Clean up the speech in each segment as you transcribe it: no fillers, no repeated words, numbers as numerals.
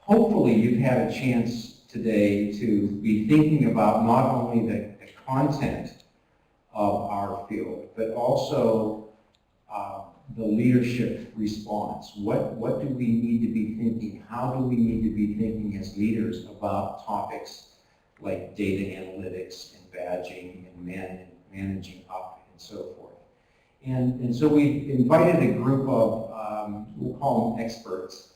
hopefully you've had a chance today to be thinking about not only the content of our field, but also the leadership response. What do we need to be thinking? How do we need to be thinking as leaders about topics like data analytics and badging and managing up and so forth? And so we invited a group of, we'll call them experts.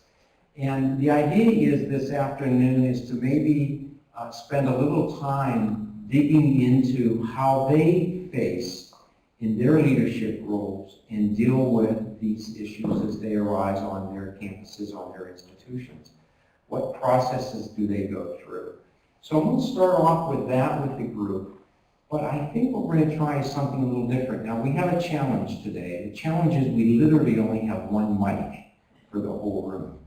And the idea is this afternoon is to maybe spend a little time digging into how they face in their leadership roles and deal with these issues as they arise on their campuses, on their institutions. What processes do they go through? So I'm going to start off with that with the group, but I think what we're going to try is something a little different. Now we have a challenge today. The challenge is we literally only have one mic for the whole room.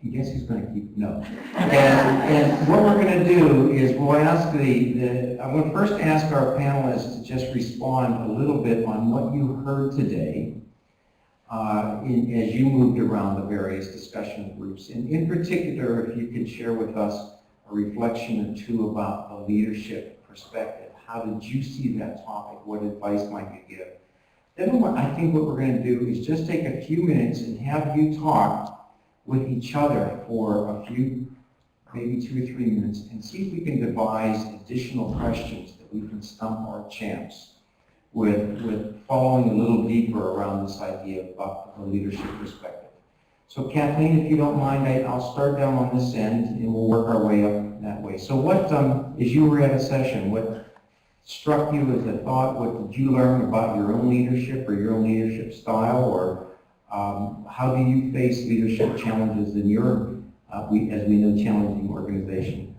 And guess who's going to keep, no. And what we're going to do is we'll ask I'm going to first ask our panelists to just respond a little bit on what you heard today as you moved around the various discussion groups. And in particular, if you could share with us a reflection or two about the leadership perspective. How did you see that topic? What advice might you give? Then I think what we're going to do is just take a few minutes and have you talk with each other for a few, maybe 2 or 3 minutes, and see if we can devise additional questions that we can stump our champs with following a little deeper around this idea of the leadership perspective. So Kathleen, if you don't mind, I'll start down on this end and we'll work our way up that way. So what, as you were at a session, what struck you as a thought? What did you learn about your own leadership or your own leadership style? Or how do you face leadership challenges in your, as we know, challenging organization?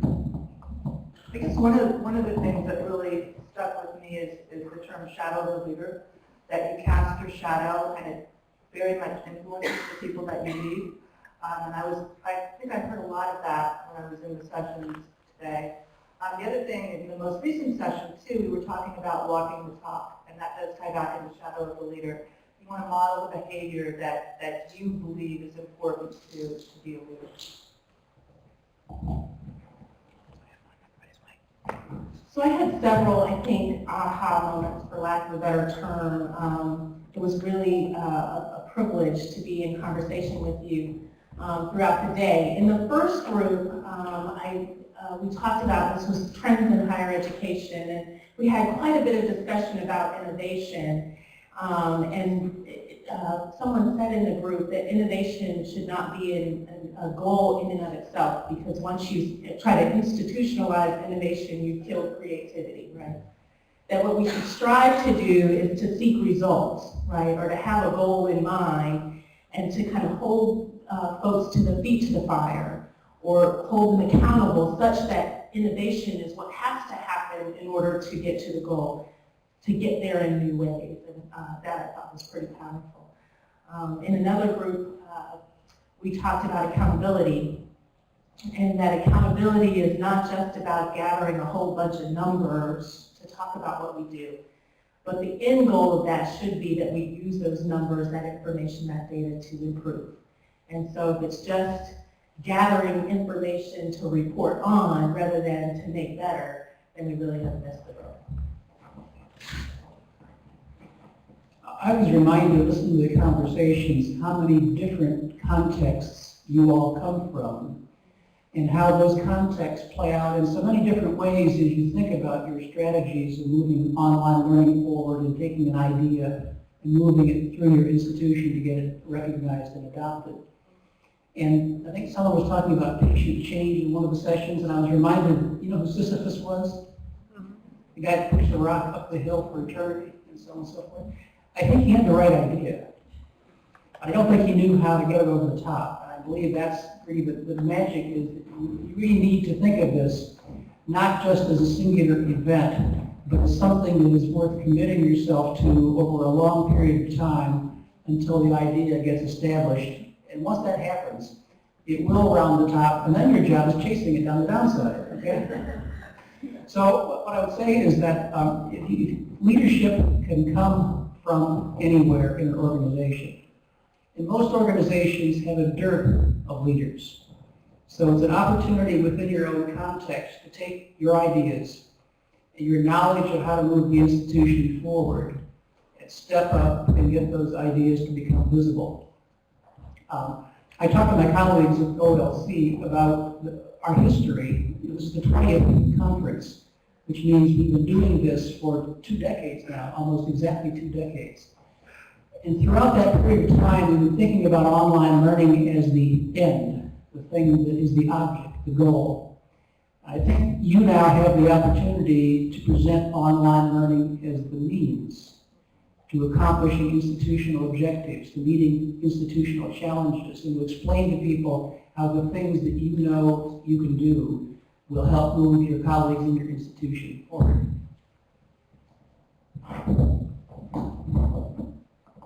I guess one of the things that really stuck with me is the term shadow of the leader, that you cast your shadow and it very much influences the people that you lead. And I think I heard a lot of that when I was in the sessions today. The other thing, in the most recent session too, we were talking about walking the talk, and that does tie back into shadow of the leader. You want to model the behavior that you believe is important to be a leader. So I had several, I think, aha moments, for lack of a better term. It was really a privilege to be in conversation with you throughout the day. In the first group, we talked about, this was trends in higher education, and we had quite a bit of discussion about innovation. Someone said in the group that innovation should not be a goal in and of itself, because once you try to institutionalize innovation, you kill creativity, right? That what we should strive to do is to seek results, right? Or to have a goal in mind and to kind of hold folks to the feet to the fire, or hold them accountable such that innovation is what has to happen in order to get to the goal, to get there in new ways. And that I thought was pretty powerful. In another group, we talked about accountability, and that accountability is not just about gathering a whole bunch of numbers to talk about what we do, but the end goal of that should be that we use those numbers, that information, that data to improve. And so if it's just gathering information to report on rather than to make better, then we really have missed the boat. I was reminded, listening to the conversations, how many different contexts you all come from, and how those contexts play out in so many different ways as you think about your strategies of moving online learning forward and taking an idea and moving it through your institution to get it recognized and adopted. And I think someone was talking about patient change in one of the sessions, and I was reminded, you know who Sisyphus was? The guy that pushed the rock up the hill for eternity, and so on and so forth. I think he had the right idea. I don't think he knew how to get it over the top. And I believe that's really the magic is that you really need to think of this not just as a singular event, but as something that is worth committing yourself to over a long period of time until the idea gets established. And once that happens, it will round the top, and then your job is chasing it down the downside, okay? So what I would say is that leadership can come from anywhere in an organization. And most organizations have a dearth of leaders. So it's an opportunity within your own context to take your ideas and your knowledge of how to move the institution forward and step up and get those ideas to become visible. I talked to my colleagues at OLC about our history. This is the 20th conference, which means we've been doing this for 2 decades now, almost exactly 2 decades. And throughout that period of time, we've been thinking about online learning as the end, the thing that is the object, the goal. I think you now have the opportunity to present online learning as the means to accomplishing institutional objectives, to meeting institutional challenges, and to explain to people how the things that you know you can do will help move your colleagues in your institution forward.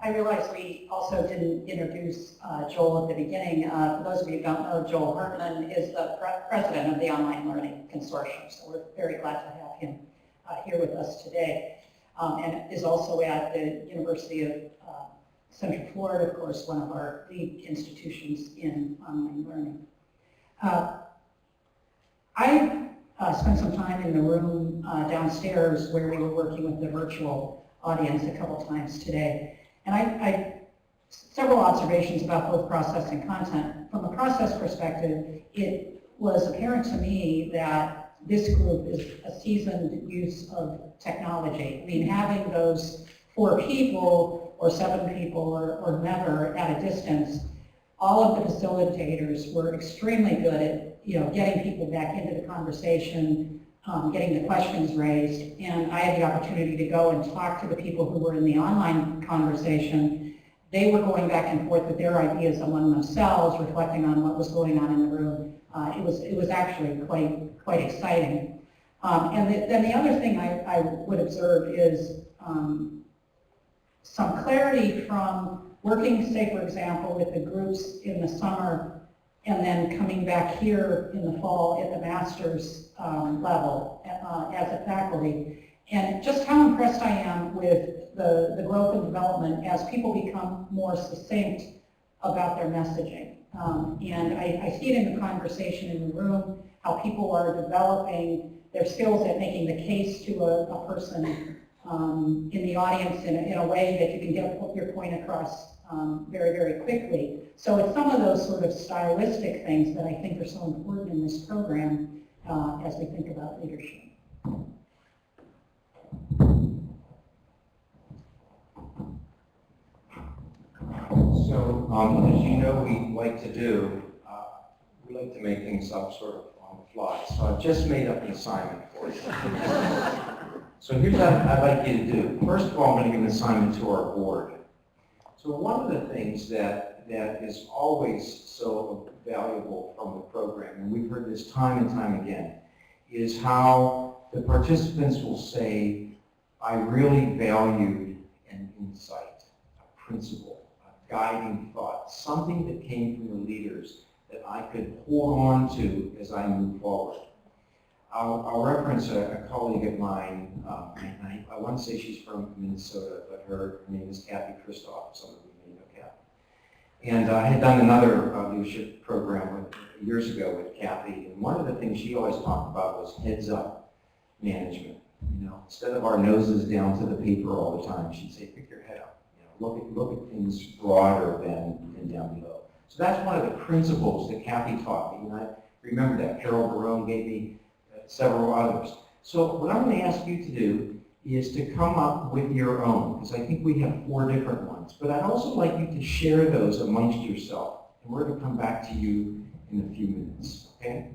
I realize we also didn't introduce Joel at the beginning. For those of you who don't know, Joel Hartman is the president of the Online Learning Consortium, so we're very glad to have him here with us today. And is also at the University of Central Florida, of course, one of our lead institutions in online learning. I spent some time in the room downstairs where we were working with the virtual audience a couple times today. And I several observations about both process and content. From a process perspective, it was apparent to me that this group is a seasoned use of technology. I mean, having those 4 people or 7 people or whomever at a distance, all of the facilitators were extremely good at getting people back into the conversation, getting the questions raised, and I had the opportunity to go and talk to the people who were in the online conversation. They were going back and forth with their ideas among themselves, reflecting on what was going on in the room. It was actually quite exciting. And then the other thing I would observe is some clarity from working, say, for example, with the groups in the summer and then coming back here in the fall at the master's level as a faculty. And just how impressed I am with the growth and development as people become more succinct about their messaging. And I see it in the conversation in the room, how people are developing their skills at making the case to a person in the audience in a way that you can get your point across very, very quickly. So it's some of those sort of stylistic things that I think are so important in this program as we think about leadership. So, as you know, we like to do, we like to make things up sort of on the fly. So I've just made up an assignment for you. So here's what I'd like you to do. First of all, I'm going to give an assignment to our board. So one of the things that is always so valuable from the program, and we've heard this time and time again, is how the participants will say, I really valued an insight, a principle, a guiding thought, something that came from the leaders that I could hold on to as I move forward. I'll reference a colleague of mine, and I want to say she's from Minnesota, but her name is Kathy Christoph, some of you may know Kathy. And I had done another leadership program years ago with Kathy, and one of the things she always talked about was heads-up management. You know, instead of our noses down to the paper all the time, she'd say, pick your head up. You know, look at things broader than down below. So that's one of the principles that Kathy taught me, and I remember that. Carol Barone gave me several others. So what I'm going to ask you to do is to come up with your own, because I think we have 4 different ones. But I'd also like you to share those amongst yourself, and we're going to come back to you in a few minutes, okay?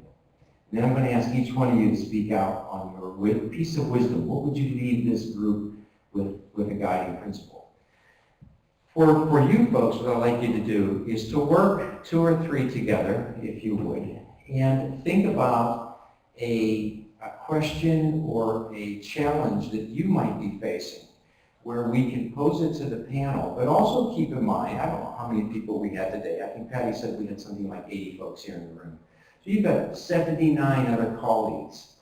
And then I'm going to ask each one of you to speak out on your piece of wisdom. What would you leave this group with a guiding principle? For you folks, what I'd like you to do is to work 2 or 3 together, if you would, and think about a question or a challenge that you might be facing, where we can pose it to the panel, but also keep in mind, I don't know how many people we had today. I think Patty said we had something like 80 folks here in the room. So you've got 79 other colleagues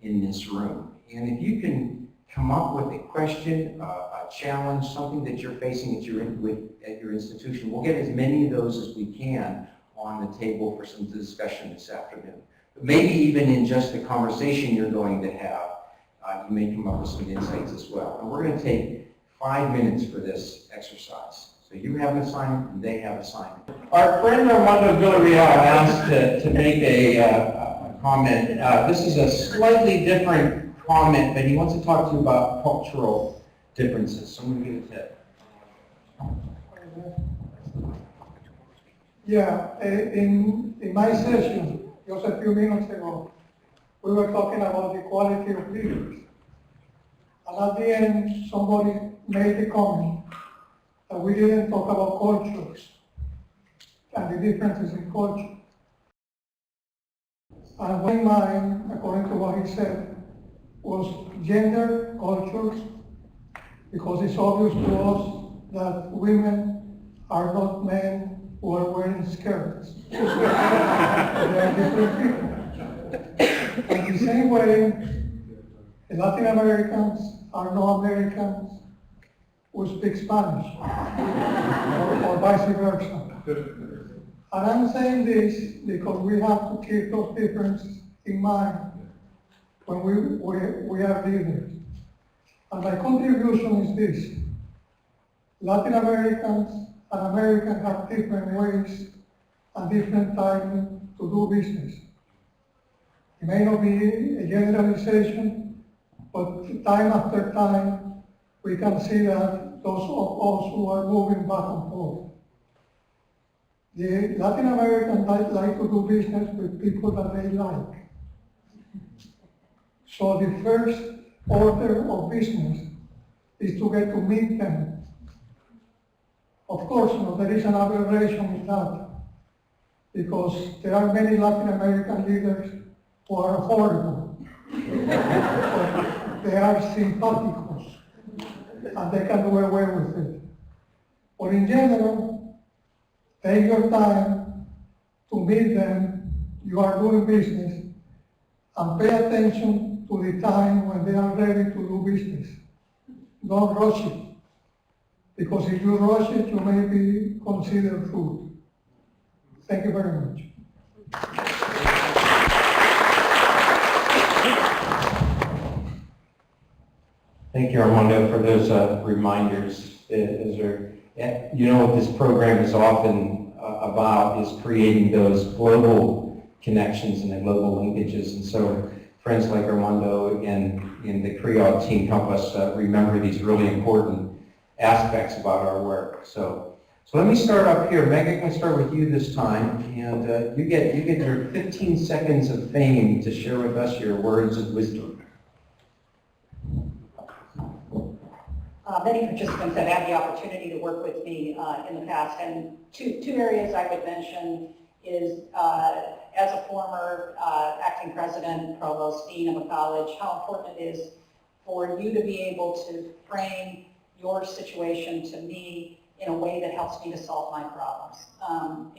in this room. And if you can come up with a question, a challenge, something that you're facing at your institution, we'll get as many of those as we can on the table for some discussion this afternoon. But maybe even in just the conversation you're going to have, you may come up with some insights as well. And we're going to take 5 minutes for this exercise. So you have an assignment and they have an assignment. Our friend Armando Villarreal asked to make a comment. This is a slightly different comment, but he wants to talk to you about cultural differences. So I'm going to give it to Yeah, in my session, just a few minutes ago, we were talking about the quality of leaders. And at the end, somebody made the comment that we didn't talk about cultures and the differences in culture. And one in mind, according to what he said, was gender, cultures, because it's obvious to us that women are not men who are wearing skirts. They are different people. And the same way, the Latin Americans are no Americans who speak Spanish, or vice versa. And I'm saying this because we have to keep those differences in mind when we are leaders. And my contribution is this: Latin Americans and Americans have different ways and different timing to do business. It may not be a generalization, but time after time, we can see that those of us who are moving back and forth. The Latin Americans like to do business with people that they like. So the first order of business is to get to meet them. Of course, there is an aberration in that, because there are many Latin American leaders who are horrible. But they are simpaticos, and they can do away with it. But in general, take your time to meet them. You are doing business, and pay attention to the time when they are ready to do business. Don't rush it, because if you rush it, you may be considered rude. Thank you very much. Thank you, Armando, for those reminders. You know what this program is often about is creating those global connections and the global linkages. And so friends like Armando and the Creole team help us remember these really important aspects about our work. So let me start up here. Meg, I'm going to start with you this time, and you get your 15 seconds of fame to share with us your words of wisdom. Many participants have had the opportunity to work with me in the past, and two areas I would mention is, as a former acting president, provost, dean of a college, how important it is for you to be able to frame your situation to me in a way that helps me to solve my problems,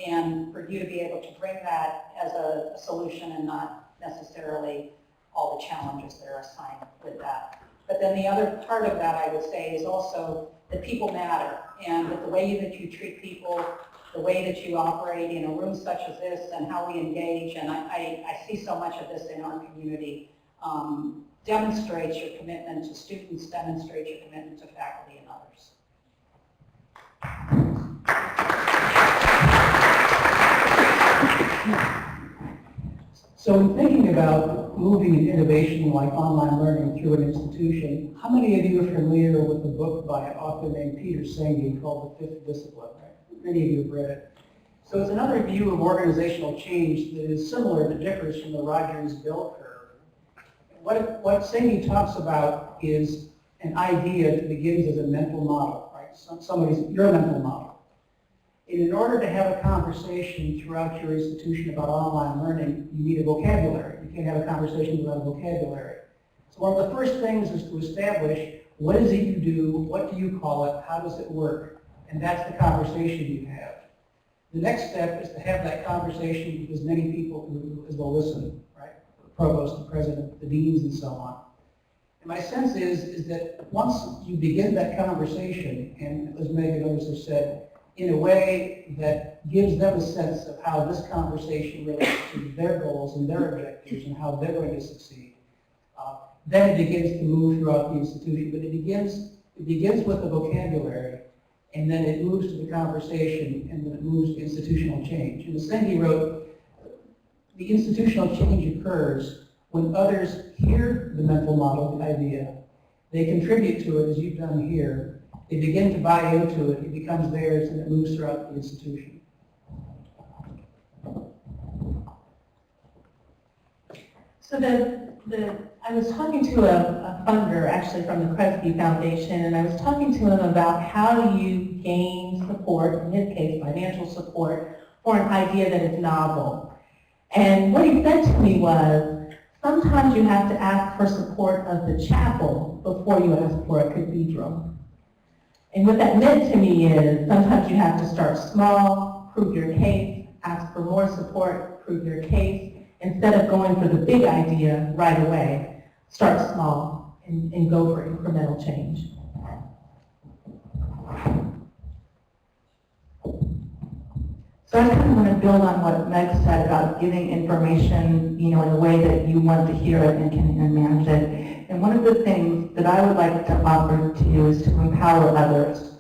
and for you to be able to bring that as a solution and not necessarily all the challenges that are assigned with that. But then the other part of that, I would say, is also that people matter, and that the way that you treat people, the way that you operate in a room such as this, and how we engage, and I see so much of this in our community, demonstrates your commitment to students, demonstrates your commitment to faculty and others. So in thinking about moving an innovation like online learning through an institution, how many of you are familiar with the book by an author named Peter Senge called The Fifth Discipline? Right? Many of you have read it. So it's another view of organizational change that is similar but differs from the Rogers bell curve. What Senge talks about is an idea that begins as a mental model, right? Your mental model. And in order to have a conversation throughout your institution about online learning, you need a vocabulary. You can't have a conversation without a vocabulary. So one of the first things is to establish what is it you do, what do you call it, how does it work, and that's the conversation you have. The next step is to have that conversation with as many people as will listen, right? The provost, the president, the deans, and so on. And my sense is that once you begin that conversation, and as Meg and others have said, in a way that gives them a sense of how this conversation relates to their goals and their objectives and how they're going to succeed. Then it begins to move throughout the institution, but it begins with the vocabulary, and then it moves to the conversation, and then it moves to institutional change. And as Cindy wrote, the institutional change occurs when others hear the mental model, the idea, they contribute to it as you've done here, they begin to buy into it, it becomes theirs, and it moves throughout the institution. So I was talking to a funder, actually from the Kresge Foundation, and I was talking to him about how do you gain support, in his case financial support, for an idea that is novel. And what he said to me was, sometimes you have to ask for support of the chapel before you ask for a cathedral. And what that meant to me is, sometimes you have to start small, prove your case, ask for more support, prove your case, instead of going for the big idea right away. Start small and go for incremental change. So I kind of want to build on what Meg said about giving information, in a way that you want to hear it and can manage it. And one of the things that I would like to offer to you is to empower others.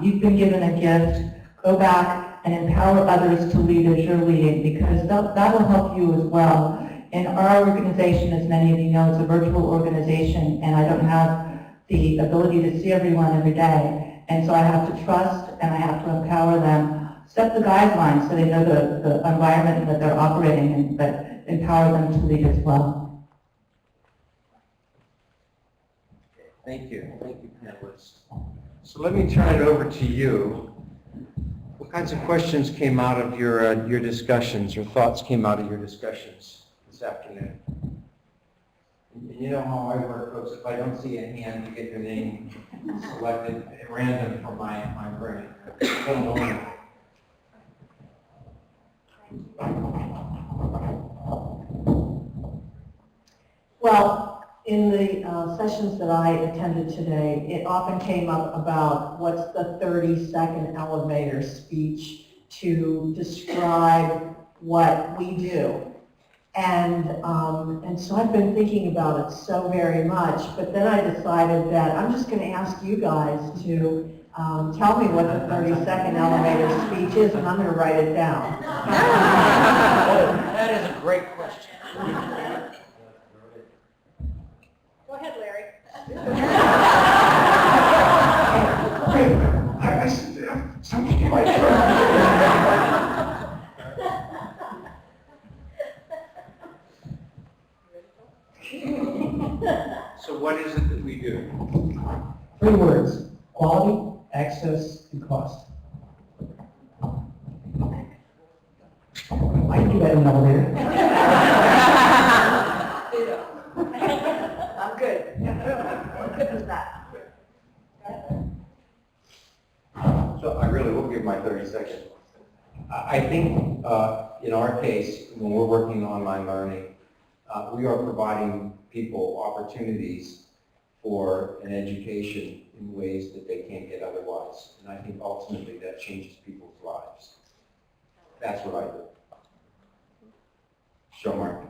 You've been given a gift. Go back and empower others to lead as you're leading, because that will help you as well. And our organization, as many of you know, is a virtual organization, and I don't have the ability to see everyone every day. And so I have to trust and I have to empower them. Set the guidelines so they know the environment that they're operating in, but empower them to lead as well. Thank you, panelists. So let me turn it over to you. What kinds of questions came out of your discussions, or thoughts came out of your discussions this afternoon? And you know how I work, folks. If I don't see a hand, you get your name selected at random from my brain. Hold on. Well, in the sessions that I attended today, it often came up about what's the 30-second elevator speech to describe what we do. And so I've been thinking about it so very much, but then I decided that I'm just going to ask you guys to tell me what the 30-second elevator speech is, and I'm going to write it down. That is a great question. Go ahead, Larry. Something like that. So what is it that we do? 3 words: quality, access, and cost. I can do that in an elevator. I'm good. I'm good with that. So I really will give my 30 seconds. I think in our case, when we're working on online learning, we are providing people opportunities for an education in ways that they can't get otherwise. And I think ultimately that changes people's lives. That's what I do. Show Mark.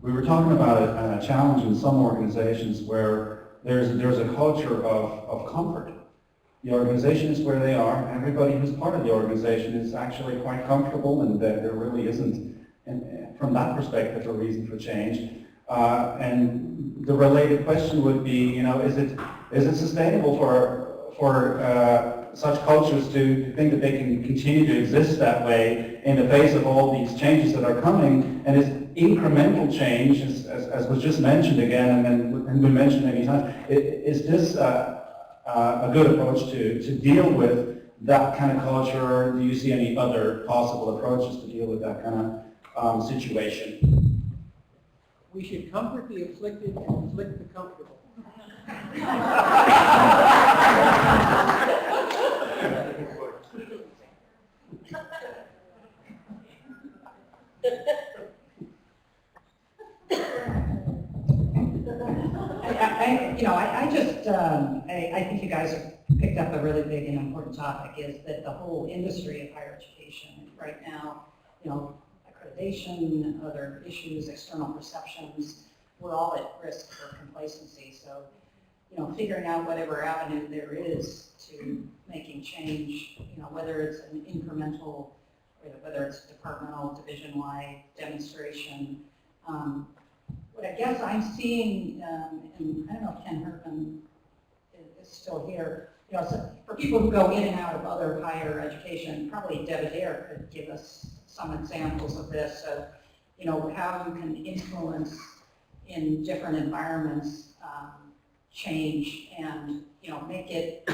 We were talking about a challenge in some organizations where there's a culture of comfort. The organization is where they are. Everybody who's part of the organization is actually quite comfortable, and there really isn't, from that perspective, a reason for change. And the related question would be, is it sustainable for such cultures to think that they can continue to exist that way in the face of all these changes that are coming? And is incremental change, as was just mentioned again and been mentioned many times, is this a good approach to deal with that kind of culture? Do you see any other possible approaches to deal with that kind of situation? We should comfort the afflicted and afflict the comfortable. I think you guys have picked up a really big and important topic, is that the whole industry of higher education right now, accreditation, other issues, external perceptions, we're all at risk for complacency. So, figuring out whatever avenue there is to making change, whether it's an incremental, whether it's departmental, division-wide demonstration. What I guess I'm seeing, and I don't know if Ken Herman is still here, so for people who go in and out of other higher education, probably Deb Adair could give us some examples of this, of how you can influence in different environments change and make it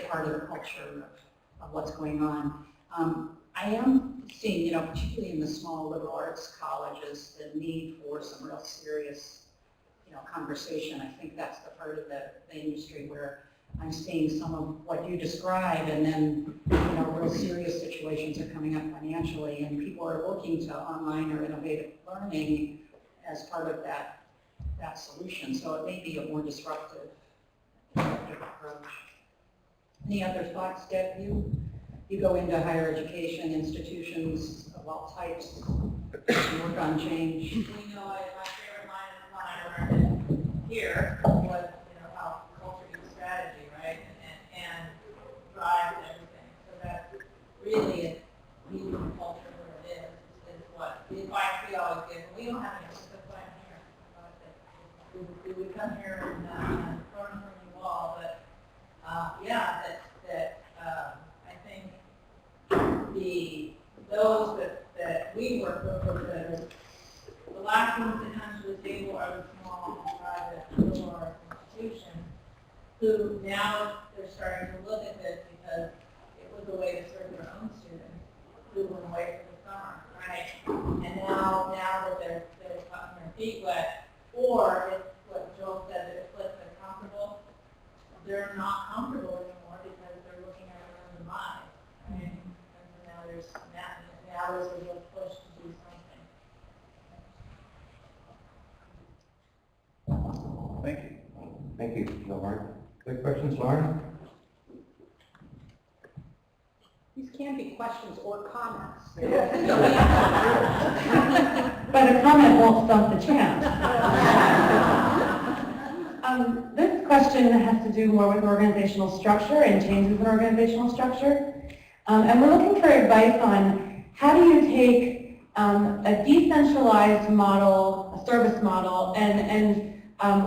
part of the culture of what's going on. I am seeing, particularly in the small liberal arts colleges, the need for some real serious, conversation. I think that's the part of the industry where I'm seeing some of what you describe, and then, real serious situations are coming up financially, and people are looking to online or innovative learning as part of that solution. So it may be a more disruptive approach. Any other thoughts, Deb? You go into higher education institutions of all types and work on change. My favorite line is mine I learned here was, how culture eats strategy, right? And drives everything. So that's really it. Meeting the culture where it is what the advice we always give. We don't have any discipline here. We come here and learn from you all, but I think those that we work with, the last ones that come to the table are the small private liberal arts institutions, who now they're starting to look at this because it was a way to serve their own students who went away for the summer, right? And now that they're cutting their feet wet, or it's what Joel said, that it's like they're comfortable, they're not comfortable anymore because they're looking at their own demise, right? And so now there's a real push to do something. Thank you. Thank you, Lauren. Good questions, Lauren? These can be questions or comments. But a comment won't stump the champ. This question has to do more with organizational structure and changes in organizational structure. And we're looking for advice on how do you take a decentralized model, a service model, and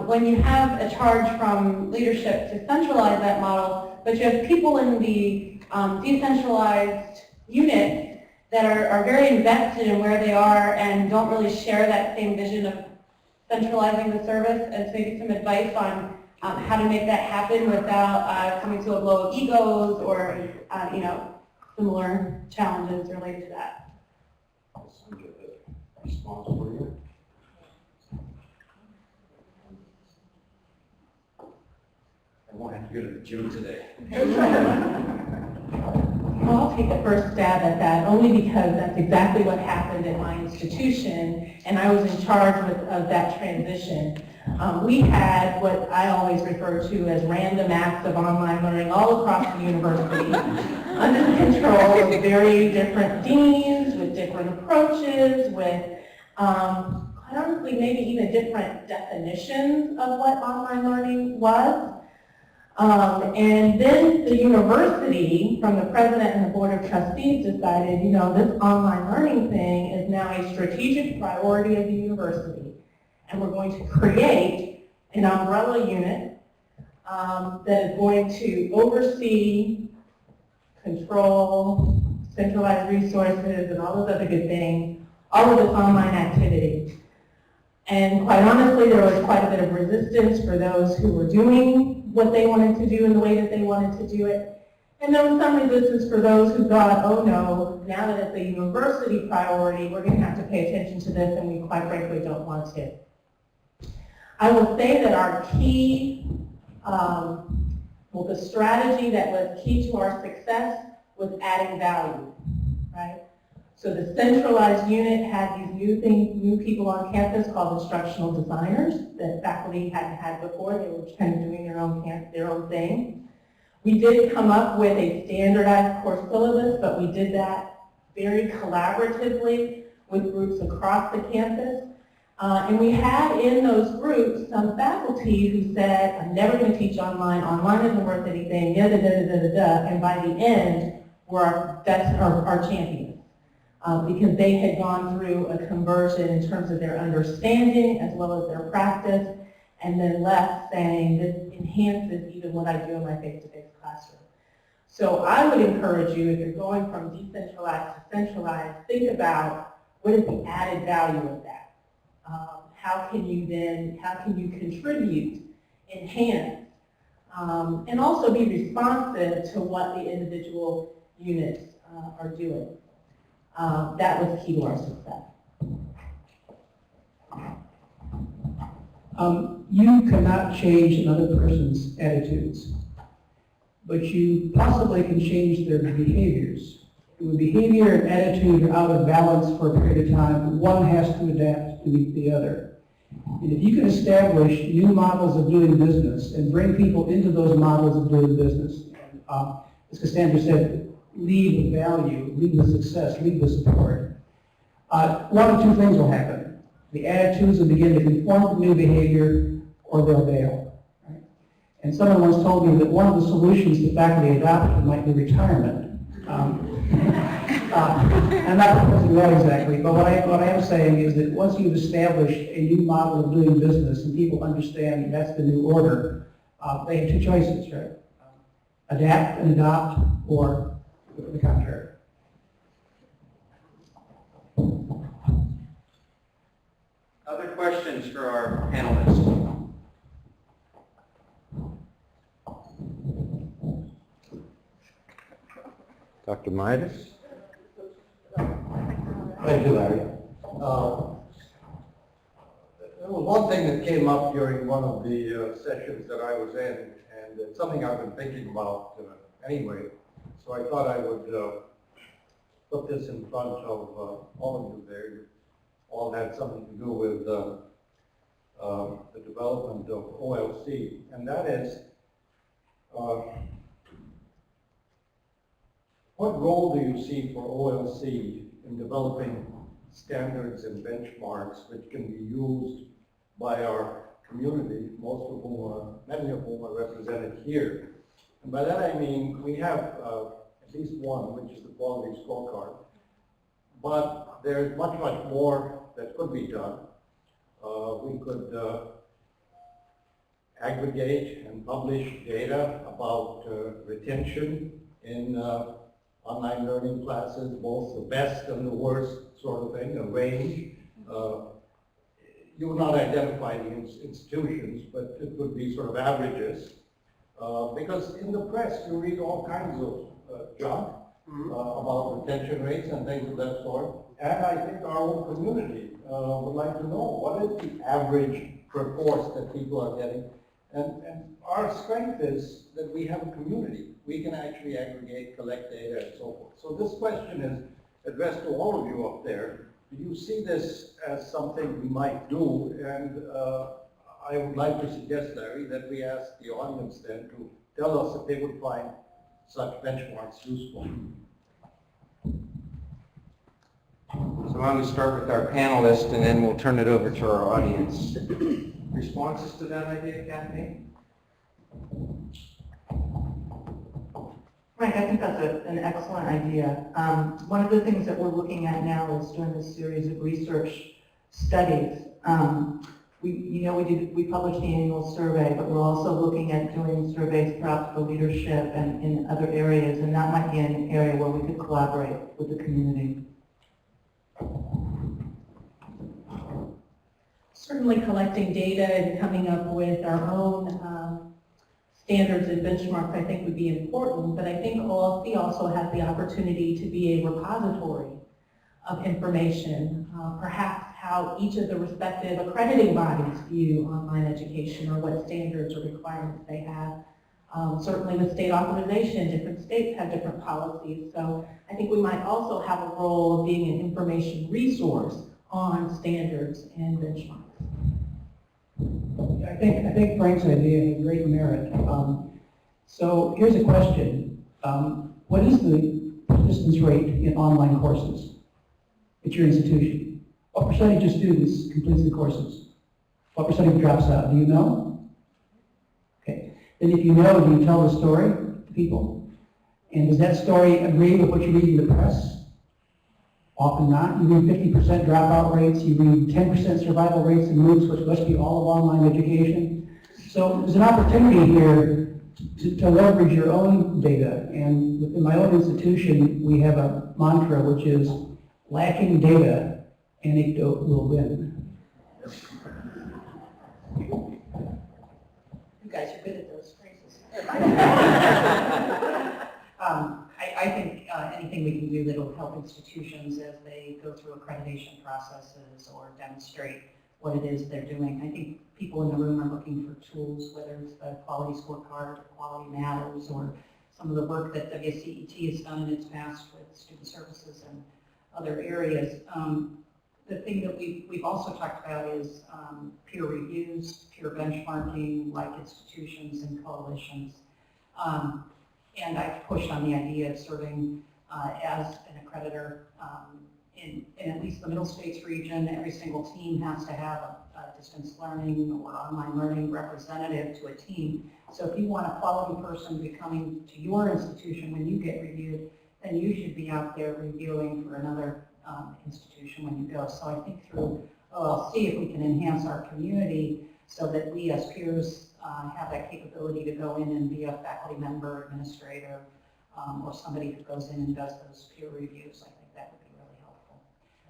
when you have a charge from leadership to centralize that model, but you have people in the decentralized unit that are very invested in where they are and don't really share that same vision of centralizing the service, and so maybe some advice on how to make that happen without coming to a blow of egos or similar challenges related to that. I'll send you the response for you. I won't have to go to the gym today. Well, I'll take the first stab at that, only because that's exactly what happened at my institution, and I was in charge of that transition. We had what I always refer to as random acts of online learning all across the university, under the control of very different deans, with different approaches, with, quite honestly, maybe even different definitions of what online learning was. And then the university, from the president and the board of trustees, decided, this online learning thing is now a strategic priority of the university. And we're going to create an umbrella unit that is going to oversee, control, centralized resources, and all those other good things, all of this online activity. And quite honestly, there was quite a bit of resistance for those who were doing what they wanted to do in the way that they wanted to do it. And there was some resistance for those who thought, oh no, now that it's a university priority, we're going to have to pay attention to this, and we quite frankly don't want to. I will say that our key, the strategy that was key to our success was adding value, right? So the centralized unit had these new people on campus called instructional designers that faculty hadn't had before. They were kind of doing their own thing. We did come up with a standardized course syllabus, but we did that very collaboratively with groups across the campus. And we had in those groups some faculty who said, I'm never going to teach online, online isn't worth anything, da da da da da da, and by the end were our champions. Because they had gone through a conversion in terms of their understanding as well as their practice, and then left saying this enhances even what I do in my face-to-face classroom. So I would encourage you, if you're going from decentralized to centralized, think about what is the added value of that. How can you contribute, enhance, and also be responsive to what the individual units are doing. That was key to our success. You cannot change another person's attitudes, but you possibly can change their behaviors. When behavior and attitude are out of balance for a period of time, one has to adapt to meet the other. And if you can establish new models of doing business and bring people into those models of doing business, as Cassandra said, lead with value, lead with success, lead with support, one of two things will happen. The attitudes will begin to conform to new behavior, or they'll bail. Right? And someone once told me that one of the solutions to faculty adoption might be retirement. I'm not proposing that exactly, but what I am saying is that once you've established a new model of doing business and people understand that's the new order, they have two choices, right? Adapt and adopt, or the contrary. Other questions for our panelists? Dr. Midas? Thank you, Larry. There was one thing that came up during one of the sessions that I was in, and it's something I've been thinking about anyway, so I thought I would put this in front of all of you there. You all had something to do with the development of OLC, and that is, what role do you see for OLC in developing standards and benchmarks which can be used by our community, many of whom are represented here? And by that I mean we have at least one, which is the quality scorecard, but there's much, much more that could be done. We could aggregate and publish data about retention in online learning classes, both the best and the worst sort of thing, a range. You will not identify the institutions, but it would be sort of averages. Because in the press you read all kinds of junk about retention rates and things of that sort. And I think our own community would like to know what is the average per course that people are getting. And our strength is that we have a community. We can actually aggregate, collect data, and so forth. So this question is addressed to all of you up there. Do you see this as something we might do? And I would like to suggest, Larry, that we ask the audience then to tell us if they would find such benchmarks useful. So why don't we start with our panelists, and then we'll turn it over to our audience. Responses to that idea, Kathleen? Frank, I think that's an excellent idea. One of the things that we're looking at now is doing this series of research studies. We published the annual survey, but we're also looking at doing surveys perhaps for leadership and in other areas, and that might be an area where we could collaborate with the community. Certainly collecting data and coming up with our own standards and benchmarks I think would be important, but I think OLC also has the opportunity to be a repository of information, perhaps how each of the respective accrediting bodies view online education or what standards or requirements they have. Certainly with state authorization, different states have different policies. So I think we might also have a role of being an information resource on standards and benchmarks. I think Frank's idea has great merit. So here's a question. What is the persistence rate in online courses at your institution? What percentage of students completes the courses? What percentage drops out? Do you know? Okay. Then if you know, do you tell the story to people? And does that story agree with what you read in the press? Often not. You read 50% dropout rates, you read 10% survival rates in MOOCs, which must be all of online education. So there's an opportunity here to leverage your own data. And within my own institution, we have a mantra which is, lacking data, anecdote will win. You guys are good at those phrases. I think anything we can do that will help institutions as they go through accreditation processes or demonstrate what it is they're doing. I think people in the room are looking for tools, whether it's the quality scorecard, Quality Matters, or some of the work that WCET has done in its past with student services and other areas. The thing that we've also talked about is peer reviews, peer benchmarking, like institutions and coalitions. And I've pushed on the idea of serving as an accreditor in at least the Middle States region. Every single team has to have a distance learning or online learning representative to a team. So if you want a quality person to be coming to your institution when you get reviewed, then you should be out there reviewing for another institution when you go. So I think through OLC, if we can enhance our community so that we as peers have that capability to go in and be a faculty member, administrator, or somebody who goes in and does those peer reviews, I think that would be really helpful.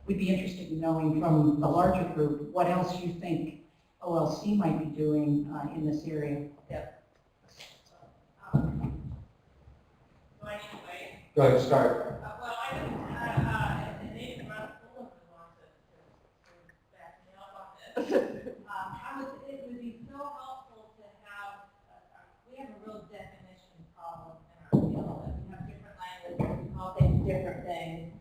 We'd be interested in knowing from the larger group what else you think OLC might be doing in this area. Yep. Go ahead, start. Well, I think Nathan Russell wants to back me up on this. It would be so helpful to have, we have a real definition problem in our field. We have different languages, we call things different things.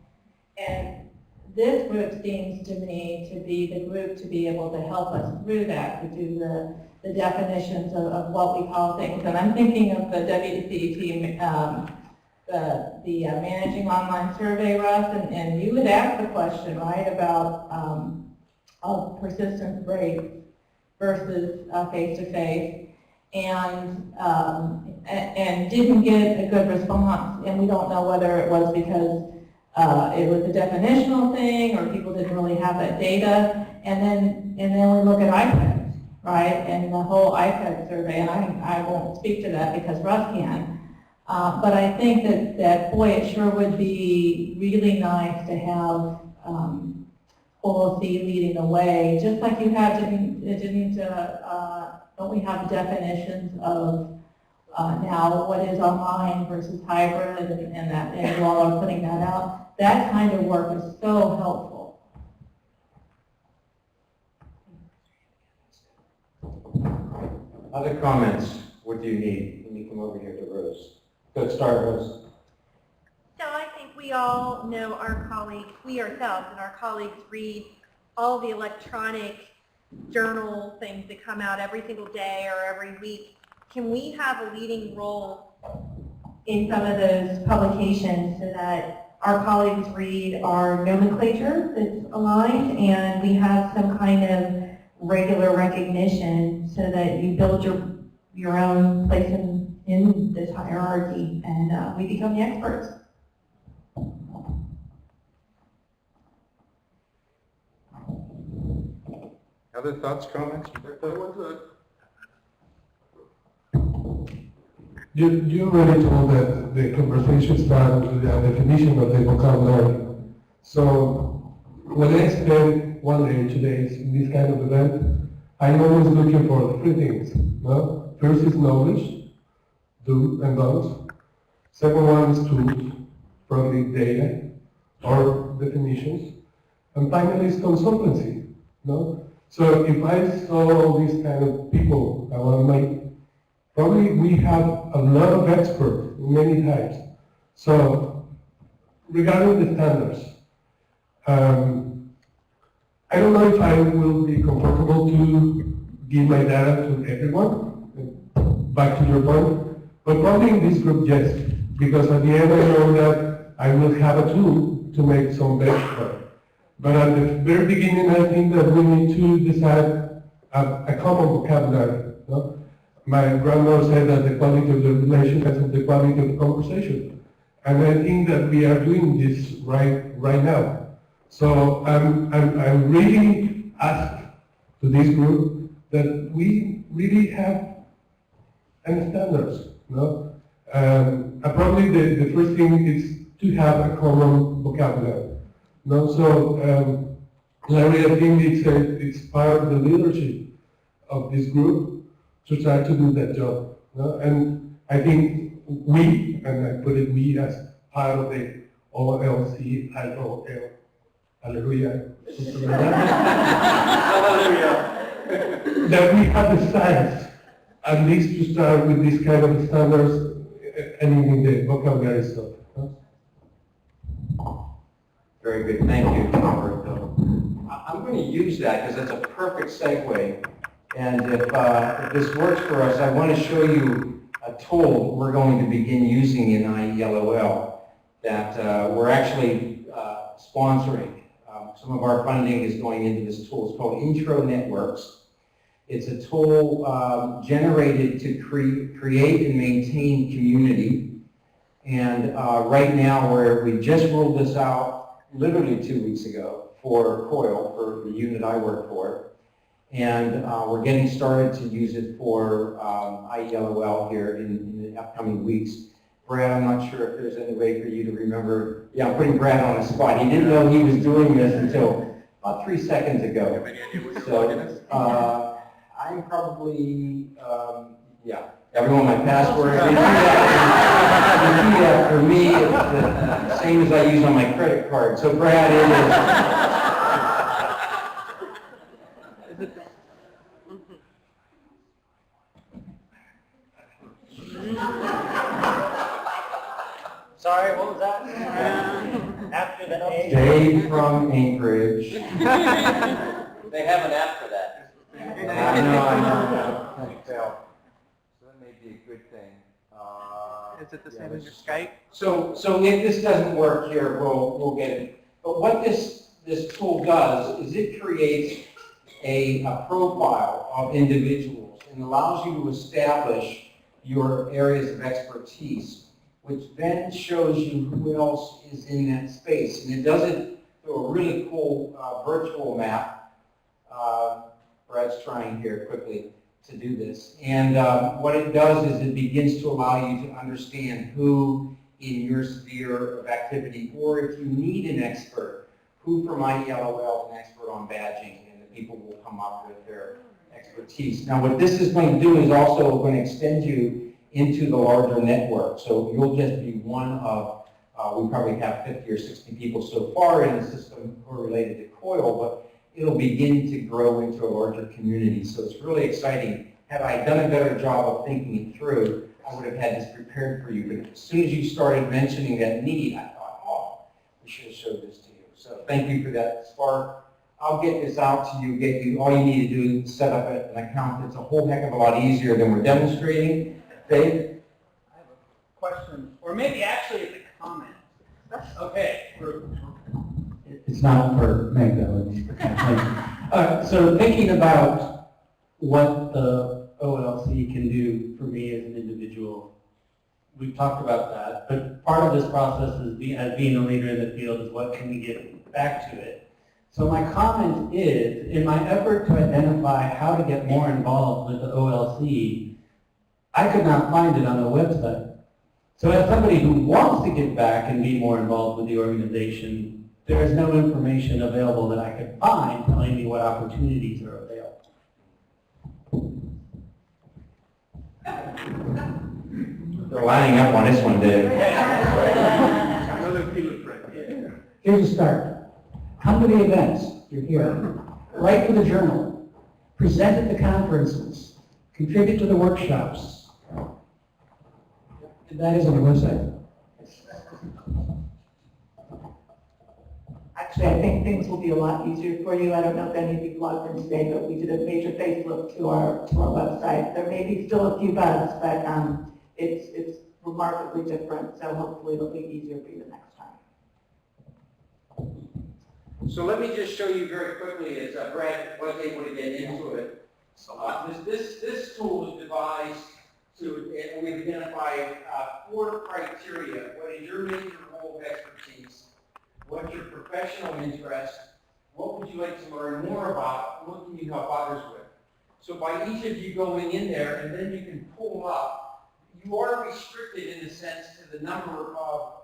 And this group seems to me to be the group to be able to help us through that, to do the definitions of what we call things. And I'm thinking of the WCET the Managing Online Survey, Russ, and you would ask the question, right, about persistence rates versus face-to-face, and didn't get a good response. And we don't know whether it was because it was a definitional thing or people didn't really have that data. And then we look at IPEDS, right, and the whole IPEDS survey, and I won't speak to that because Russ can. But I think that boy, it sure would be really nice to have OLC leading the way, just like you have, don't we have definitions of now what is online versus hybrid, and you all are putting that out. That kind of work is so helpful. Other comments? What do you need? Let me come over here to Rose. Let's start, Rose. So I think we all know our colleagues, we ourselves and our colleagues read all the electronic journal things that come out every single day or every week. Can we have a leading role in some of those publications so that our colleagues read our nomenclature that's aligned and we have some kind of regular recognition so that you build your own place in this hierarchy and we become the experts? Other thoughts, comments? You already told that the conversation started with the definition of the vocabulary. So when I spend 1 day, 2 days in this kind of event, I'm always looking for 3 things. No? First is knowledge, do and don'ts. Second one is tools, probably data or definitions. And finally is consultancy. No? So if I saw all these kind of people around my Probably we have a lot of experts in many types. So regarding the standards, I don't know if I will be comfortable to give my data to everyone, back to your point, but probably in this group, yes, because at the end I know that I will have a tool to make some benchmark. But at the very beginning, I think that we need to decide a common vocabulary. No? My grandmother said that the quality of the relation is the quality of the conversation. And I think that we are doing this right now. So I'm really asked to this group that we really have any standards. No? Probably the first thing is to have a common vocabulary. No? So Larry, I think it's part of the leadership of this group to try to do that job. No? And I think we, and I put it we as part of the OLC, IELOL, hallelujah, something like that. That we have the science, at least to start with this kind of standards and in the vocabulary stuff. Very good, thank you, Roberto. I'm going to use that because it's a perfect segue. And if this works for us, I want to show you a tool we're going to begin using in IELOL that we're actually sponsoring. Some of our funding is going into this tool. It's called Intro Networks. It's a tool generated to create and maintain community. And right now, we just rolled this out literally 2 weeks ago for COIL, for the unit I work for. And we're getting started to use it for IELOL here in the upcoming weeks. Brad, I'm not sure if there's any way for you to remember. Yeah, I'm putting Brad on the spot. He didn't know he was doing this until about 3 seconds ago. So I'm probably, yeah, everyone my password. You see that for me, it's the same as I use on my credit card. So Brad, it is. Sorry, what was that? After the A? Dave from Anchorage. They have an app for that. I know. So that may be a good thing. Is it the same as your Skype? So if this doesn't work here, we'll get it. But what this tool does is it creates a profile of individuals and allows you to establish your areas of expertise, which then shows you who else is in that space. And it does it through a really cool virtual map. Brad's trying here quickly to do this. And what it does is it begins to allow you to understand who in your sphere of activity, or if you need an expert, who from IELOL is an expert on badging, and the people will come up with their expertise. Now what this is going to do is also going to extend you into the larger network. So you'll just be one of, we probably have 50 or 60 people so far in the system who are related to COIL, but it'll begin to grow into a larger community. So it's really exciting. Had I done a better job of thinking it through, I would have had this prepared for you. But as soon as you started mentioning that need, I thought, oh, we should have showed this to you. So thank you for that spark. I'll get this out to you, all you need to do is set up an account. It's a whole heck of a lot easier than we're demonstrating. Dave? I have a question, or maybe actually it's a comment. Okay. It's not for Meg, though. It's for Kathleen. So thinking about what the OLC can do for me as an individual, we've talked about that, but part of this process is as being a leader in the field is what can we get back to it. So my comment is, in my effort to identify how to get more involved with the OLC, I could not find it on the website. So as somebody who wants to get back and be more involved with the organization, there is no information available that I could find telling me what opportunities are available. They're lining up on this one, Dave. Here's a start. Come to the events. You're here. Write for the journal. Present at the conferences. Contribute to the workshops. That is on the website. Actually, I think things will be a lot easier for you. I don't know if any of you logged in today, but we did a major facelift to our website. There may be still a few bugs, but it's remarkably different, so hopefully it'll be easier for you the next time. So let me just show you very quickly, as Brad was able to get into it. This tool was devised to, we've identified 4 criteria. What is your major role of expertise? What's your professional interest? What would you like to learn more about? What can you help others with? So by each of you going in there, and then you can pull up, you are restricted in a sense to the number of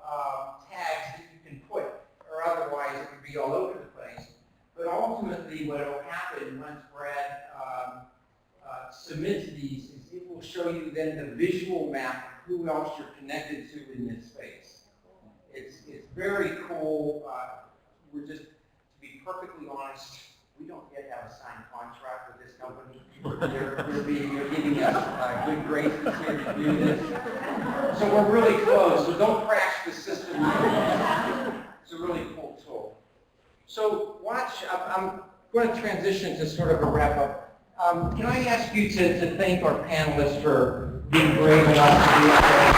tags that you can put, or otherwise it would be all over the place. But ultimately what will happen once Brad submits these is it will show you then the visual map of who else you're connected to in this space. It's very cool. We're just, to be perfectly honest, we don't yet have a signed contract with this company. You're giving us good graces here to do this. So we're really close, so don't crash the system. It's a really cool tool. So watch, I'm going to transition to sort of a wrap up. Can I ask you to thank our panelists for being brave enough to be up there?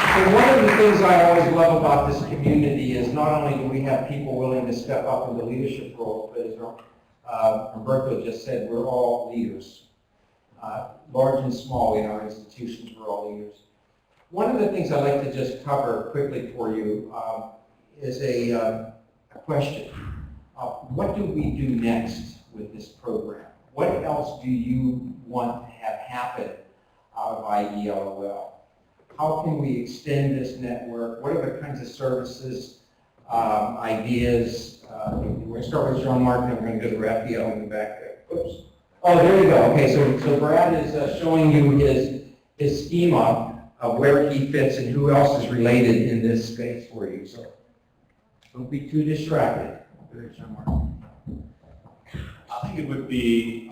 So one of the things I always love about this community is not only do we have people willing to step up into leadership roles, but as Roberto just said, we're all leaders. Large and small in our institutions, we're all leaders. One of the things I'd like to just cover quickly for you is a question. What do we do next with this program? What else do you want to have happen out of IELOL? How can we extend this network? What are the kinds of services, ideas? We're going to start with Jean-Marc, and we're going to go to Raphael in the back there. Oops. Oh, there you go. Okay, so Brad is showing you his schema of where he fits and who else is related in this space for you. So don't be too distracted. I think it would be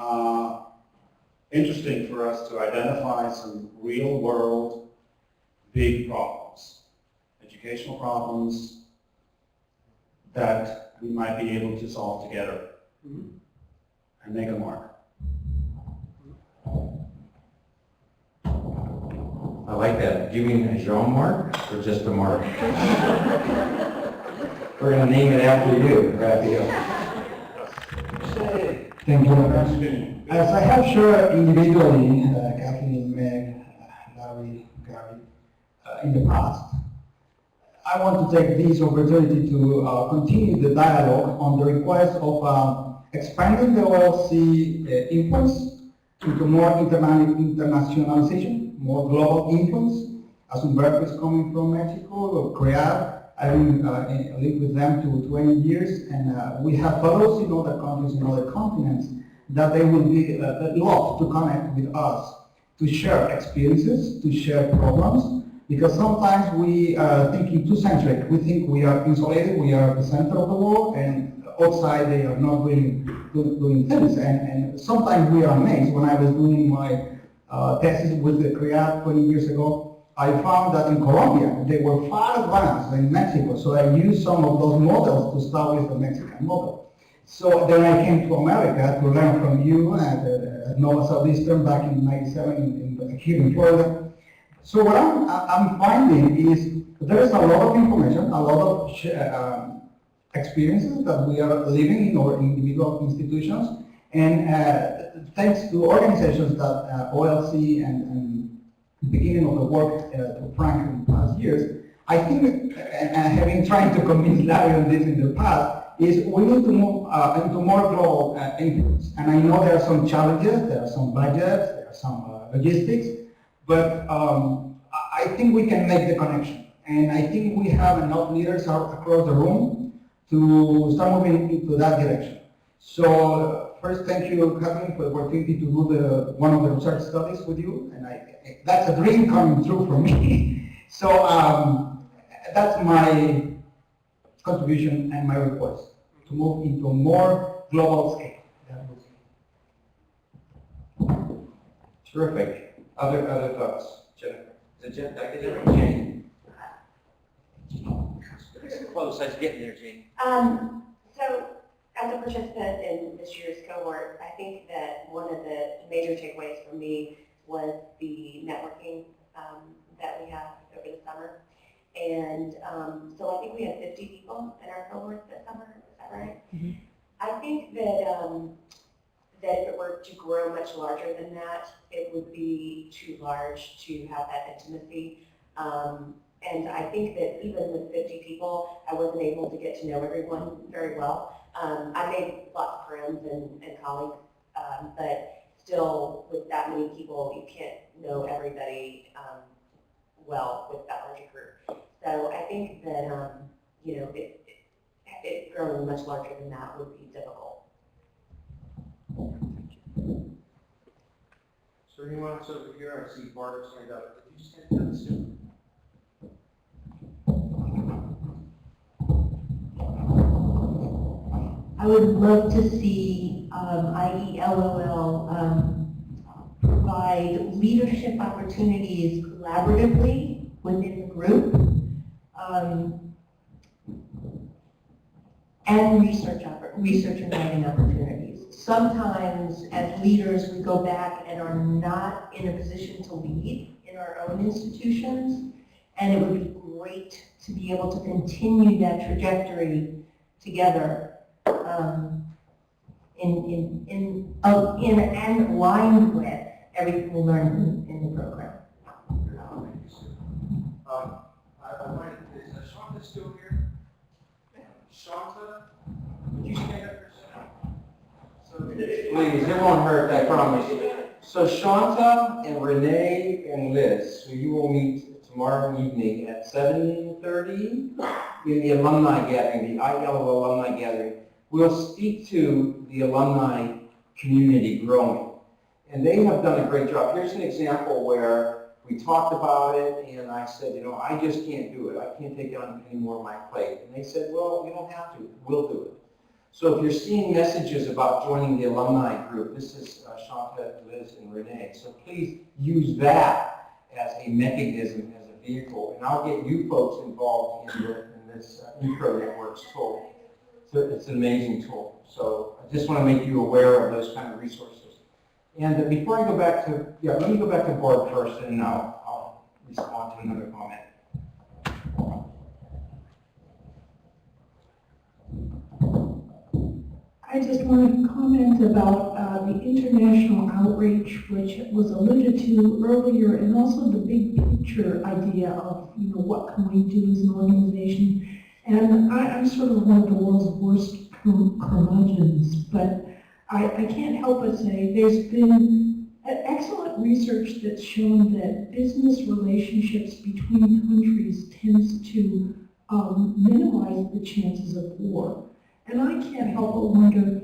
interesting for us to identify some real-world big problems, educational problems that we might be able to solve together and make a mark. I like that. Do you mean a Jean-Marc or just a mark? We're going to name it after you, Raphael. Thank you. As I have shared individually, Kathleen, Meg, Larry, Gary, in the past, I want to take this opportunity to continue the dialogue on the request of expanding the OLC influence into more internationalization, more global influence. As Humberto is coming from Mexico, or Korea, I've been lived with them to 20 years, and we have fellows in other countries, in other continents, that they will be love to connect with us, to share experiences, to share problems, because sometimes we are thinking too centric. We think we are insulated, we are the center of the world, and outside they are not really doing things. And sometimes we are amazed. When I was doing my thesis with the CREAT 20 years ago, I found that in Colombia, they were far advanced in Mexico, so I used some of those models to start with the Mexican model. So then I came to America to learn from you at Nova Southeastern back in '97 here in Florida. So what I'm finding is there is a lot of information, a lot of experiences that we are living in our individual institutions, and thanks to organizations that OLC and beginning of the work to Frank in the past years, I think, and having tried to convince Larry on this in the past, is we need to move into more global influence. And I know there are some challenges, there are some budgets, there are some logistics, but I think we can make the connection. And I think we have enough leaders across the room to start moving into that direction. So first, thank you, Kathleen, for the opportunity to do one of the research studies with you, and that's a dream coming true for me. So that's my contribution and my request, to move into more global scale. Terrific. Other thoughts? Jennifer? Is it Jen? Did I get it right? Jane? Close. I was getting there, Jane. So, as a participant in this year's cohort, I think that one of the major takeaways for me was the networking that we had over the summer. And so I think we had 50 people in our cohort this summer, is that right? Mm-hmm. I think that that if it were to grow much larger than that, it would be too large to have that intimacy. And I think that even with 50 people, I wasn't able to get to know everyone very well. I made lots of friends and colleagues, but still with that many people, you can't know everybody well with that larger group. So I think that, you know, it growing much larger than that would be difficult. So anyone else over here? I see Barbara's hand up. Did you stand up soon? I would love to see IELOL provide leadership opportunities collaboratively within the group, and research and writing opportunities. Sometimes as leaders we go back and are not in a position to lead in our own institutions, and it would be great to be able to continue that trajectory together in and aligned with everything we learned in the program. I wanted, is Shanta still here? Shanta, would you stand up for a second? So, please, it won't hurt, I promise. So Shanta and Renee and Liz, who you will meet tomorrow evening at 7:30 in the alumni gathering, the IELOL alumni gathering. We'll speak to the alumni community growing. And they have done a great job. Here's an example where we talked about it and I said, you know, I just can't do it. I can't take on any more of my plate. And they said, well, you don't have to. We'll do it. So if you're seeing messages about joining the alumni group, this is Shanta, Liz, and Renee. So please use that as a mechanism, as a vehicle. And I'll get you folks involved in this intro networks tool. So it's an amazing tool. So I just want to make you aware of those kind of resources. And before I go back to, let me go back to board first, and I'll respond to another comment. I just want to comment about the international outreach, which was alluded to earlier, and also the big picture idea of, you know, what can we do as an organization. And I'm sort of one of the world's worst curmudgeons, but I can't help but say there's been excellent research that's shown that business relationships between countries tends to minimize the chances of war. And I can't help but wonder,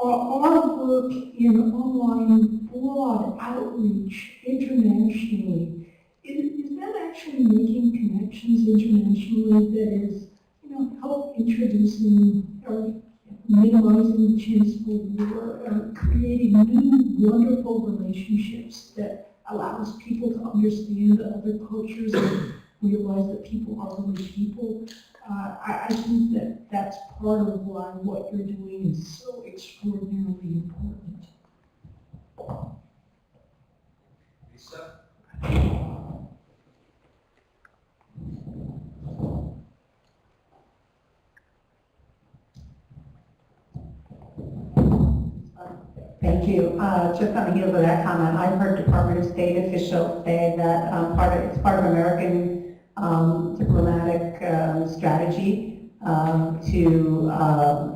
our work in online broad outreach internationally, is that actually making connections internationally that is, you know, help introducing or minimizing the chance for war, or creating new wonderful relationships that allows people to understand other cultures and realize that people are really people? I think that that's part of why what you're doing is so extraordinarily important. Lisa? Thank you. Just on the heels of that comment, I've heard Department of State officials say that it's part of American diplomatic strategy to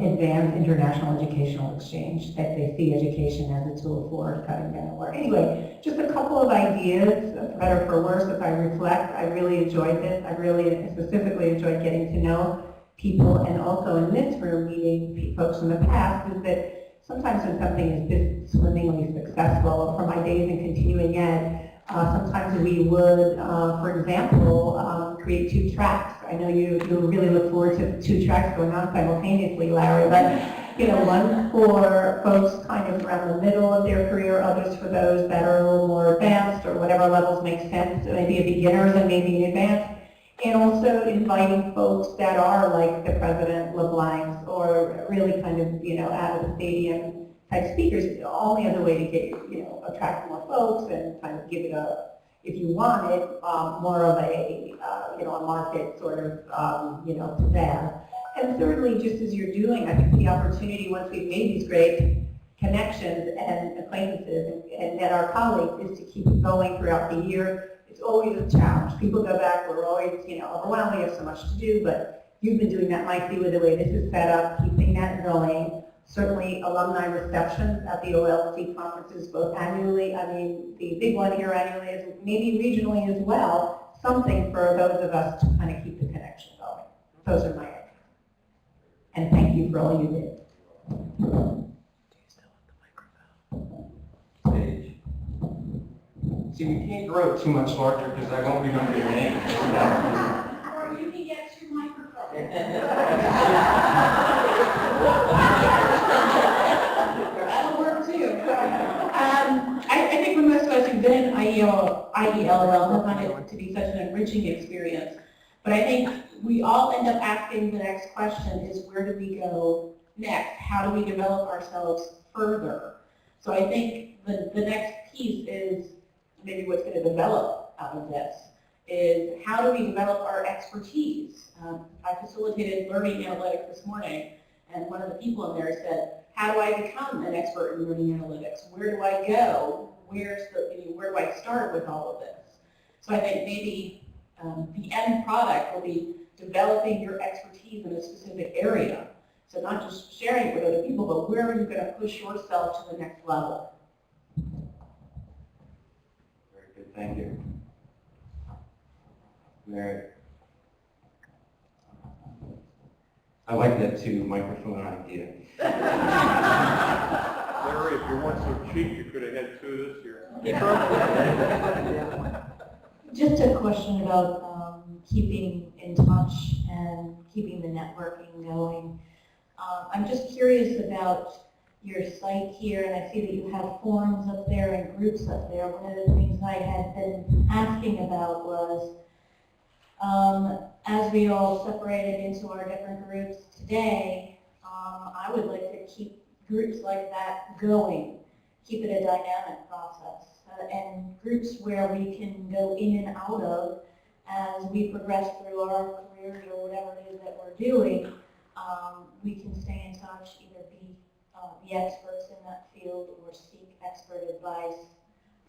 advance international educational exchange, that they see education as a tool for cutting down war. Anyway, just a couple of ideas, for better or for worse, as I reflect. I really enjoyed this. I really specifically enjoyed getting to know people, and also in this room meeting folks from the past, is that sometimes when something is this swimmingly successful, from my days in continuing ed, sometimes we would, for example, create 2 tracks. I know you really look forward to 2 tracks going on simultaneously, Larry, but one for folks kind of around the middle of their career, others for those that are a little more advanced or whatever levels make sense, maybe a beginners and maybe advanced. And also inviting folks that are like the President LeBlancs or really kind of, out of the stadium type speakers. Only other way to get, attract more folks and kind of give it if you want it, more of a, a market sort of, pizzazz. And thirdly, just as you're doing, I think the opportunity, once we've made these great connections and acquaintances and our colleagues, is to keep it going throughout the year. It's always a challenge. People go back, we're always, overwhelmed, we have so much to do, but you've been doing that, Mikey, with the way this is set up, keeping that going. Certainly alumni receptions at the OLC conferences, both annually, the big one here annually, is maybe regionally as well, something for those of us to kind of keep the connection going. Those are my ideas. And thank you for all you did. Stage. See, we can't grow too much larger because I won't remember your name. Or you can get your microphone. That'll work too. I think for most of us who've been in IELOL have found it to be such an enriching experience. But I think we all end up asking the next question is, where do we go next? How do we develop ourselves further? So I think the next piece is maybe what's going to develop out of this is how do we develop our expertise? I facilitated learning analytics this morning, and one of the people in there said, how do I become an expert in learning analytics? Where do I go? Where do I start with all of this? So I think maybe the end product will be developing your expertise in a specific area. So not just sharing it with other people, but where are you going to push yourself to the next level? Very good, thank you. Mary. I like that too, microphone idea. Larry, if you weren't so cheap, you could have had two this year. Just a question about keeping in touch and keeping the networking going. I'm just curious about your site here, and I see that you have forums up there and groups up there. One of the things I had been asking about was, as we all separated into our different groups today, I would like to keep groups like that going, keep it a dynamic process, and groups where we can go in and out of as we progress through our careers or whatever it is that we're doing. We can stay in touch, either be the experts in that field or seek expert advice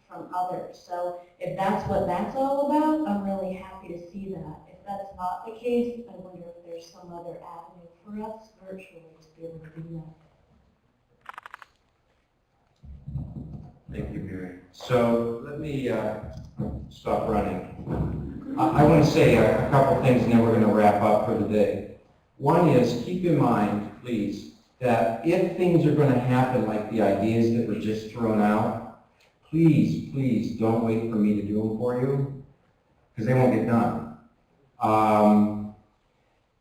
from others. So if that's what that's all about, I'm really happy to see that. If that's not the case, I wonder if there's some other avenue for us virtually to be able to do that. Thank you, Mary. So let me stop running. I want to say a couple things and then we're going to wrap up for the day. One is, keep in mind, please, that if things are going to happen like the ideas that were just thrown out, please don't wait for me to do them for you, because they won't get done.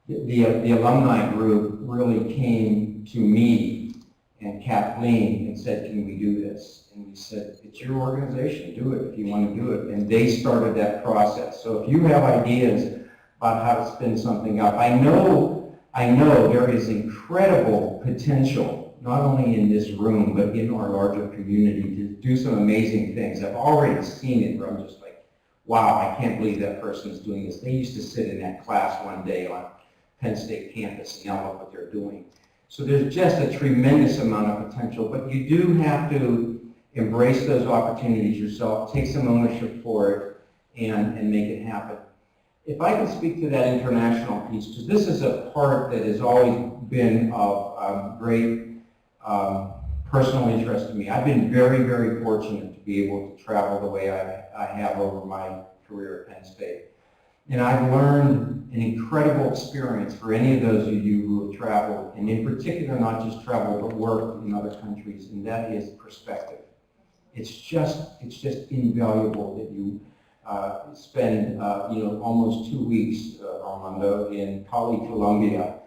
The alumni group really came to me and Kathleen and said, can we do this? And we said, it's your organization, do it if you want to do it. And they started that process. So if you have ideas about how to spin something up, I know there is incredible potential, not only in this room, but in our larger community to do some amazing things. I've already seen it where I'm just like, wow, I can't believe that person is doing this. They used to sit in that class one day on Penn State campus and now look what they're doing. So there's just a tremendous amount of potential, but you do have to embrace those opportunities yourself, take some ownership for it, and make it happen. If I can speak to that international piece, because this is a part that has always been of great personal interest to me. I've been very, very fortunate to be able to travel the way I have over my career at Penn State. And I've learned an incredible experience for any of those of you who have traveled, and in particular not just traveled but worked in other countries, and that is perspective. It's just invaluable that you spend almost 2 weeks, Armando, in Cali, Colombia,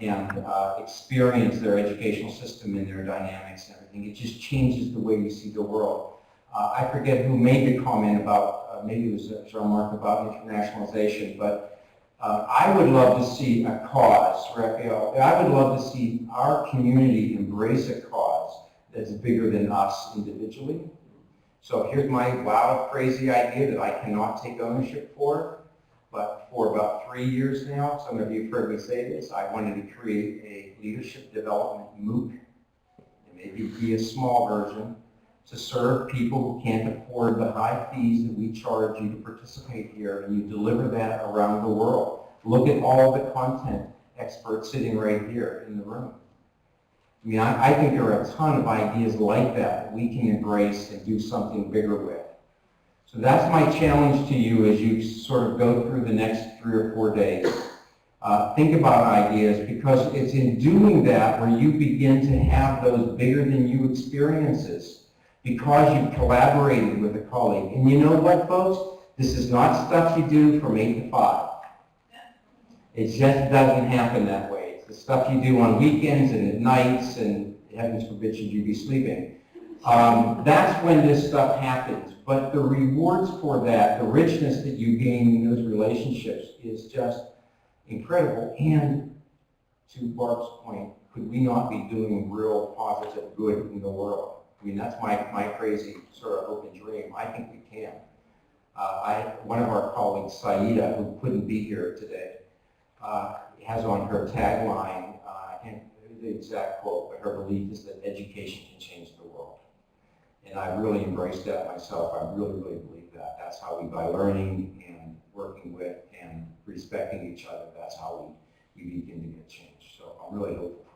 and experience their educational system and their dynamics and everything. It just changes the way you see the world. I forget who made the comment about, maybe it was Jean-Marc, about internationalization, but I would love to see a cause, Raphael, I would love to see our community embrace a cause that's bigger than us individually. So here's my wild, crazy idea that I cannot take ownership for, but for about 3 years now, some of you have heard me say this, I wanted to create a leadership development MOOC, and maybe be a small version, to serve people who can't afford the high fees that we charge you to participate here, and you deliver that around the world. Look at all the content experts sitting right here in the room. I mean, I think there are a ton of ideas like that we can embrace and do something bigger with. So that's my challenge to you as you sort of go through the next 3 or 4 days. Think about ideas, because it's in doing that where you begin to have those bigger than you experiences, because you've collaborated with a colleague. And you know what, folks? This is not stuff you do from 8 to 5. It just doesn't happen that way. It's the stuff you do on weekends and at nights, and heavens forbid should you be sleeping. That's when this stuff happens. But the rewards for that, the richness that you gain in those relationships is just incredible. And to Barb's point, could we not be doing real positive good in the world? I mean, that's my crazy sort of open dream. I think we can. One of our colleagues, Saida, who couldn't be here today, has on her tagline, and the exact quote, but her belief is that education can change the world. And I really embraced that myself. I really, really believe that. That's how we, by learning and working with and respecting each other, that's how we begin to get change. So I'm really hopeful.